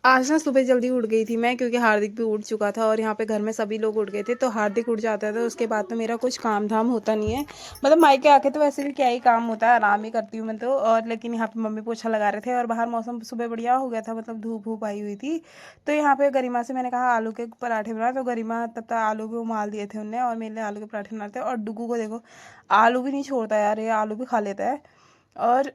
आज ना सुबह जल्दी उठ गई थी मैं, क्योंकि हार्दिक भी उठ चुका था और यहाँ पे घर में सभी लोग उठ गए थे। तो हार्दिक उठ जाता है तो उसके बाद तो मेरा कुछ काम धाम होता नहीं है। मतलब मायके आके तो वैसे भी क्या ही काम होता है, आराम ही करती हूँ मैं तो। और लेकिन यहाँ पे मम्मी पोछा लगा रहे थे और बाहर मौसम सुबह बढ़िया हो गया था, मतलब धूप धूप आई हुई थी। तो यहाँ पे गरिमा से मैंने कहा आलू के पराठे बना, तो गरिमा तब तक आलू भी उबाल दिए थे उनने और मेरे लिए आलू के पराठे बनाते। और डुगू को देखो, आलू भी नहीं छोड़ता यार, ये आलू भी खा लेता है। और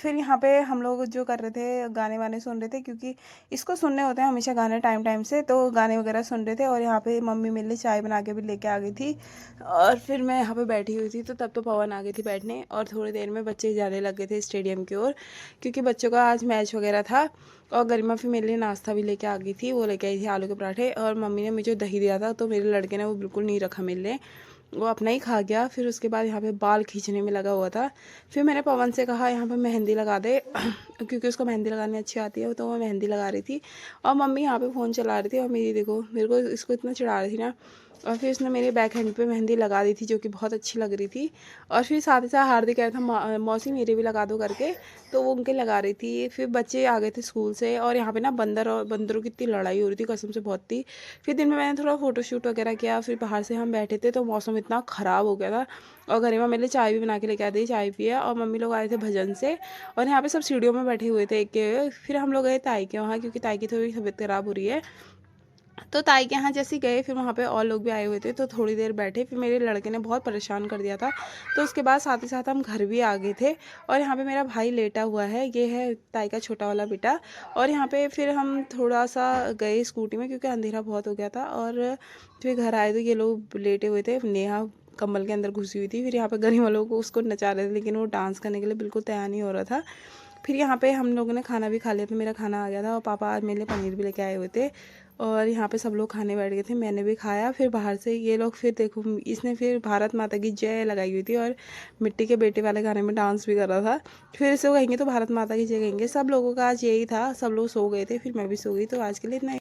फिर यहाँ पे हम लोग जो कर रहे थे, गाने वाने सुन रहे थे, क्योंकि इसको सुनने होते हैं हमेशा गाने टाइम टाइम से। तो गाने वगैरह सुन रहे थे और यहाँ पे मम्मी मेरे लिए चाय बना के भी लेके आ गई थी। और फिर मैं यहाँ पे बैठी हुई थी, तो तब तो पवन आ गई थी बैठने और थोड़ी देर में बच्चे जाने लग गए थे स्टेडियम की ओर, क्योंकि बच्चों का आज मैच वगैरह था। और गरिमा फिर मेरे लिए नाश्ता भी लेके आ गई थी, वो लेके आई थी आलू के पराठे। और मम्मी ने मुझे दही दिया था, तो मेरे लड़के ने वो बिल्कुल नहीं रखा मेरे लिए, वो अपना ही खा गया। फिर उसके बाद यहाँ पे बाल खींचने में लगा हुआ था। फिर मैंने पवन से कहा यहाँ पे मेहंदी लगा दे क्योंकि उसको मेहंदी लगानी अच्छी आती है, तो वो मेहंदी लगा रही थी। और मम्मी यहाँ पे फ़ोन चला रही थी और मेरी देखो, मेरे को इसको इतना चिढ़ा रही थी ना। और फिर उसने मेरे बैक हैंड पे मेहंदी लगा दी थी, जो कि बहुत अच्छी लग रही थी। और फिर साथ ही साथ हार्दिक कह रहा था मौसी मेरे भी लगा दो करके, तो वो उनके लगा रही थी। फिर बच्चे आ गए थे स्कूल से और यहाँ पे ना बंदर और बंदरों की इतनी लड़ाई हो रही थी, कसम से बहुत थी। फिर दिन में मैंने थोड़ा फ़ोटोशूट वगैरह किया। फिर बाहर से हम बैठे थे तो मौसम इतना ख़राब हो गया था। और गरिमा मेरे लिए चाय भी बना के लेके आ दी, चाय पिया। और मम्मी लोग आए थे भजन से और यहाँ पे सब सीढ़ियों में बैठे हुए थे एक के। फिर हम लोग गए ताई के वहाँ, क्योंकि ताई की थोड़ी तबीयत ख़राब हो रही है। तो ताई के यहाँ जैसे गए, फिर वहाँ पे और लोग भी आए हुए थे, तो थोड़ी देर बैठे। फिर मेरे लड़के ने बहुत परेशान कर दिया था, तो उसके बाद साथ ही साथ हम घर भी आ गए थे। और यहाँ पे मेरा भाई लेटा हुआ है, ये है ताई का छोटा वाला बेटा। और यहाँ पे फिर हम थोड़ा सा गए स्कूटी में, क्योंकि अंधेरा बहुत हो गया था। और फिर घर आए तो ये लोग लेटे हुए थे, नेहा कम्बल के अंदर घुसी हुई थी। फिर यहाँ पे गरीब वालों को उसको नचा रहे थे, लेकिन वो डांस करने के लिए बिल्कुल तैयार नहीं हो रहा था। फिर यहाँ पे हम लोगों ने खाना भी खा लिया, तो मेरा खाना आ गया था और पापा आज मेरे लिए पनीर भी लेके आए हुए थे। और यहाँ पे सब लोग खाने बैठ गए थे, मैंने भी खाया। फिर बाहर से ये लोग, फिर देखो इसने फिर भारत माता की जय लगाई हुई थी और मिट्टी के बेटे वाले गाने में डांस भी कर रहा था। फिर से वो कहेंगे तो भारत माता की जय कहेंगे। सब लोगों का आज यही था, सब लोग सो गए थे, फिर मैं भी सो गई। तो आज के लिए इतना